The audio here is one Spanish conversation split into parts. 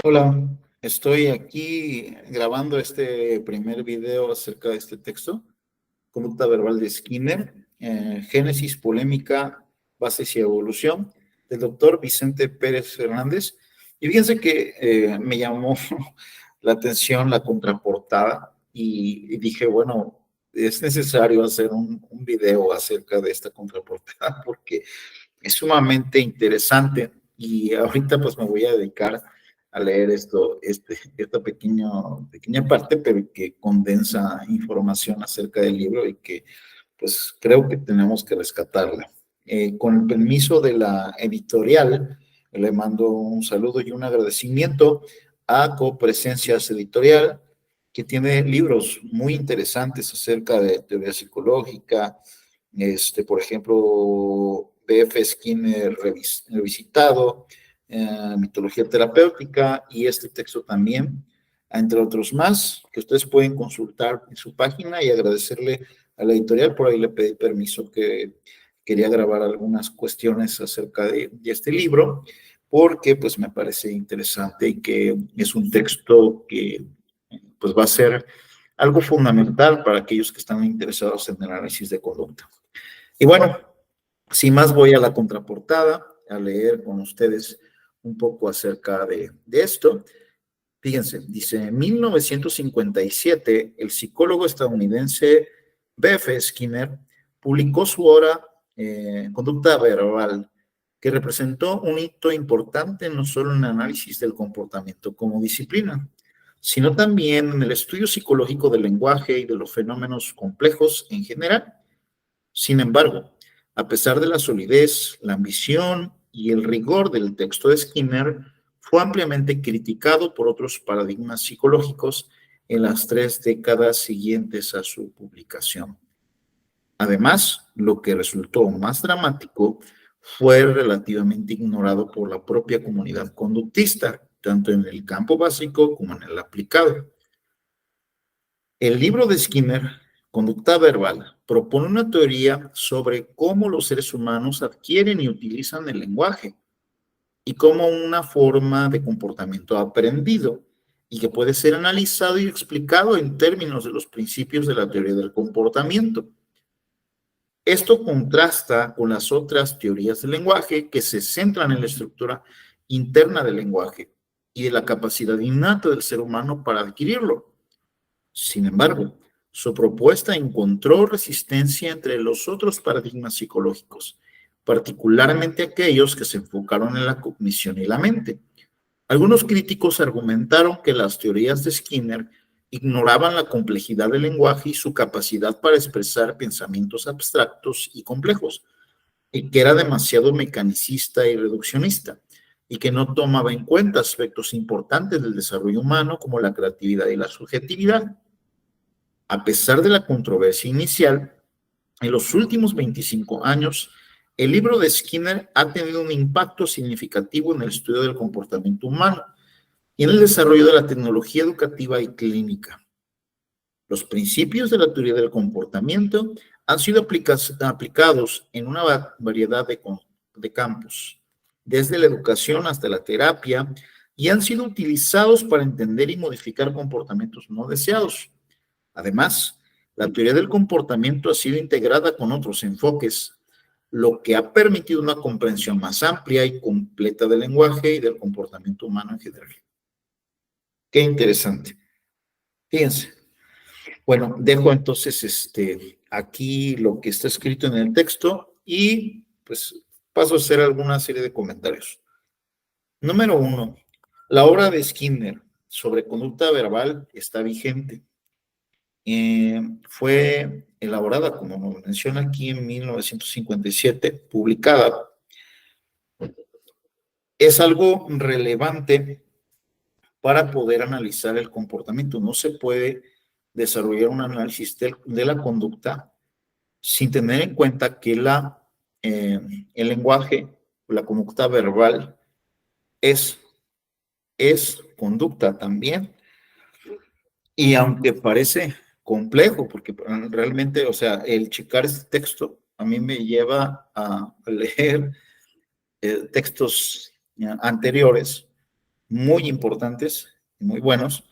Hola, estoy aquí grabando este primer video acerca de este texto, Conducta Verbal de Skinner, Génesis, Polémica, Bases y Evolución, del doctor Vicente Pérez Fernández. Y fíjense que me llamó la atención la contraportada y dije, bueno, es necesario hacer un video acerca de esta contraportada porque es sumamente interesante y ahorita pues me voy a dedicar a leer esta pequeña parte, pero que condensa información acerca del libro y que pues creo que tenemos que rescatarla. Con el permiso de la editorial, le mando un saludo y un agradecimiento a Copresencias Editorial, que tiene libros muy interesantes acerca de teoría psicológica, por ejemplo, B.F. Skinner revisitado, mitología terapéutica y este texto también, entre otros más, que ustedes pueden consultar en su página y agradecerle a la editorial. Por ahí le pedí permiso que quería grabar algunas cuestiones acerca de este libro, porque pues me parece interesante y que es un texto que pues va a ser algo fundamental para aquellos que están interesados en el análisis de conducta. Y bueno, sin más voy a la contraportada, a leer con ustedes un poco acerca de esto. Fíjense, dice, en 1957, el psicólogo estadounidense B.F. Skinner publicó su obra Conducta Verbal, que representó un hito importante no solo en el análisis del comportamiento como disciplina, sino también en el estudio psicológico del lenguaje y de los fenómenos complejos en general. Sin embargo, a pesar de la solidez, la ambición y el rigor del texto de Skinner, fue ampliamente criticado por otros paradigmas psicológicos en las 3 décadas siguientes a su publicación. Además, lo que resultó más dramático fue relativamente ignorado por la propia comunidad conductista, tanto en el campo básico como en el aplicado. El libro de Skinner, Conducta Verbal, propone una teoría sobre cómo los seres humanos adquieren y utilizan el lenguaje y como una forma de comportamiento aprendido y que puede ser analizado y explicado en términos de los principios de la teoría del comportamiento. Esto contrasta con las otras teorías del lenguaje que se centran en la estructura interna del lenguaje y de la capacidad innata del ser humano para adquirirlo. Sin embargo, su propuesta encontró resistencia entre los otros paradigmas psicológicos, particularmente aquellos que se enfocaron en la cognición y la mente. Algunos críticos argumentaron que las teorías de Skinner ignoraban la complejidad del lenguaje y su capacidad para expresar pensamientos abstractos y complejos, y que era demasiado mecanicista y reduccionista, y que no tomaba en cuenta aspectos importantes del desarrollo humano como la creatividad y la subjetividad. A pesar de la controversia inicial, en los últimos 25 años, el libro de Skinner ha tenido un impacto significativo en el estudio del comportamiento humano y en el desarrollo de la tecnología educativa y clínica. Los principios de la teoría del comportamiento han sido aplicados en una variedad de campos, desde la educación hasta la terapia, y han sido utilizados para entender y modificar comportamientos no deseados. Además, la teoría del comportamiento ha sido integrada con otros enfoques, lo que ha permitido una comprensión más amplia y completa del lenguaje y del comportamiento humano en general. Qué interesante. Fíjense. Bueno, dejo entonces aquí lo que está escrito en el texto y pues paso a hacer alguna serie de comentarios. Número 1. La obra de Skinner sobre conducta verbal está vigente. Fue elaborada, como nos menciona aquí, en 1957, publicada. Es algo relevante para poder analizar el comportamiento. No se puede desarrollar un análisis de la conducta sin tener en cuenta que el lenguaje, la conducta verbal, es conducta también. Y aunque parece complejo, porque realmente, o sea, el checar este texto a mí me lleva a leer textos anteriores muy importantes y muy buenos,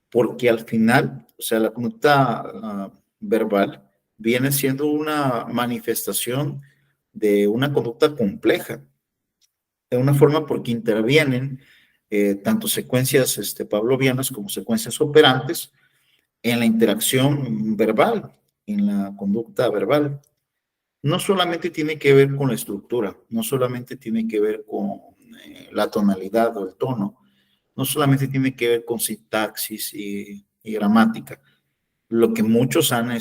porque al final, o sea, la conducta verbal viene siendo una manifestación de una conducta compleja, de una forma porque intervienen tanto secuencias pavlovianas como secuencias operantes en la interacción verbal, en la conducta verbal. No solamente tiene que ver con la estructura, no solamente tiene que ver con la tonalidad o el tono, no solamente tiene que ver con sintaxis y gramática. Lo que muchos han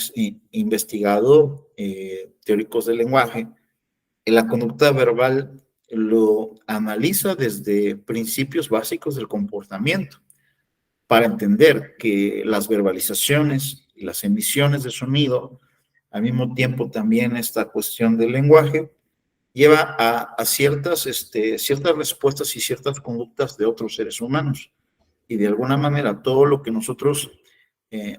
investigado, teóricos del lenguaje, la conducta verbal lo analiza desde principios básicos del comportamiento para entender que las verbalizaciones y las emisiones de sonido, al mismo tiempo también esta cuestión del lenguaje, lleva a ciertas respuestas y ciertas conductas de otros seres humanos. Y de alguna manera todo lo que nosotros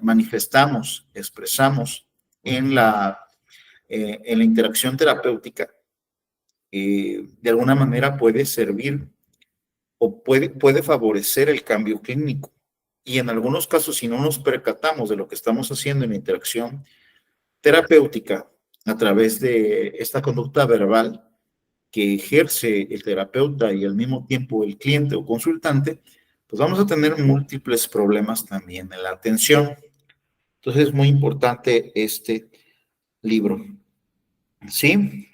manifestamos, expresamos en la interacción terapéutica, de alguna manera puede servir o puede favorecer el cambio clínico. Y en algunos casos, si no nos percatamos de lo que estamos haciendo en la interacción terapéutica a través de esta conducta verbal que ejerce el terapeuta y al mismo tiempo el cliente o consultante, pues vamos a tener múltiples problemas también en la atención. Entonces es muy importante este libro, ¿sí?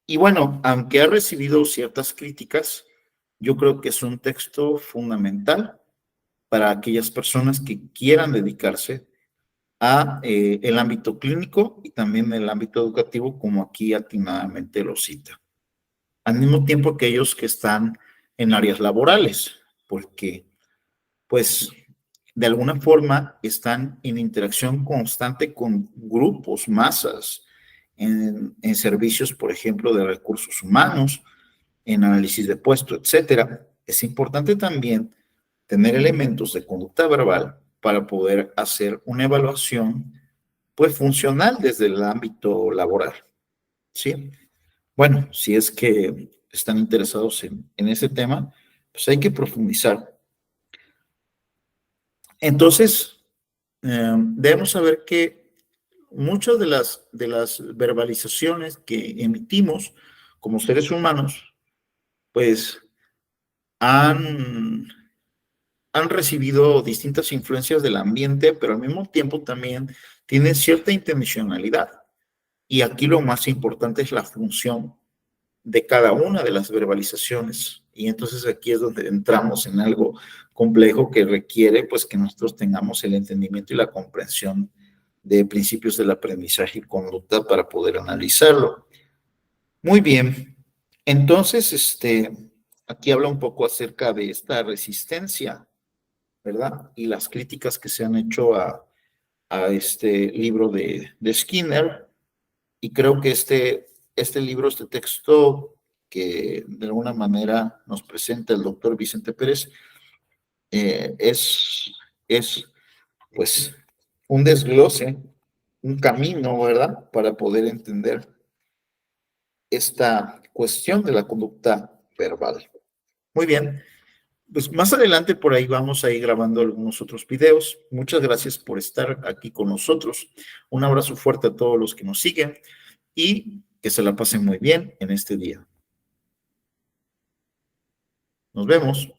Y bueno, aunque ha recibido ciertas críticas, yo creo que es un texto fundamental para aquellas personas que quieran dedicarse a el ámbito clínico y también el ámbito educativo, como aquí atinadamente lo cita. Al mismo tiempo aquellos que están en áreas laborales, porque pues de alguna forma están en interacción constante con grupos, masas, en servicios, por ejemplo, de recursos humanos, en análisis de puesto, etcétera. Es importante también tener elementos de conducta verbal para poder hacer una evaluación pues funcional desde el ámbito laboral, ¿sí? Bueno, si es que están interesados en ese tema, pues hay que profundizar. Entonces, debemos saber que muchas de las verbalizaciones que emitimos como seres humanos, pues han, han recibido distintas influencias del ambiente, pero al mismo tiempo también tienen cierta intencionalidad. Y aquí lo más importante es la función de cada una de las verbalizaciones. Y entonces aquí es donde entramos en algo complejo que requiere pues que nosotros tengamos el entendimiento y la comprensión de principios del aprendizaje y conducta para poder analizarlo. Muy bien. Entonces, aquí habla un poco acerca de esta resistencia, ¿verdad? Y las críticas que se han hecho a este libro de Skinner. Y creo que este libro, este texto que de alguna manera nos presenta el doctor Vicente Pérez, eh, es, es pues un desglose, un camino, ¿verdad? Para poder entender esta cuestión de la conducta verbal. Muy bien, pues más adelante por ahí vamos a ir grabando algunos otros videos. Muchas gracias por estar aquí con nosotros. Un abrazo fuerte a todos los que nos siguen y que se la pasen muy bien en este día. Nos vemos.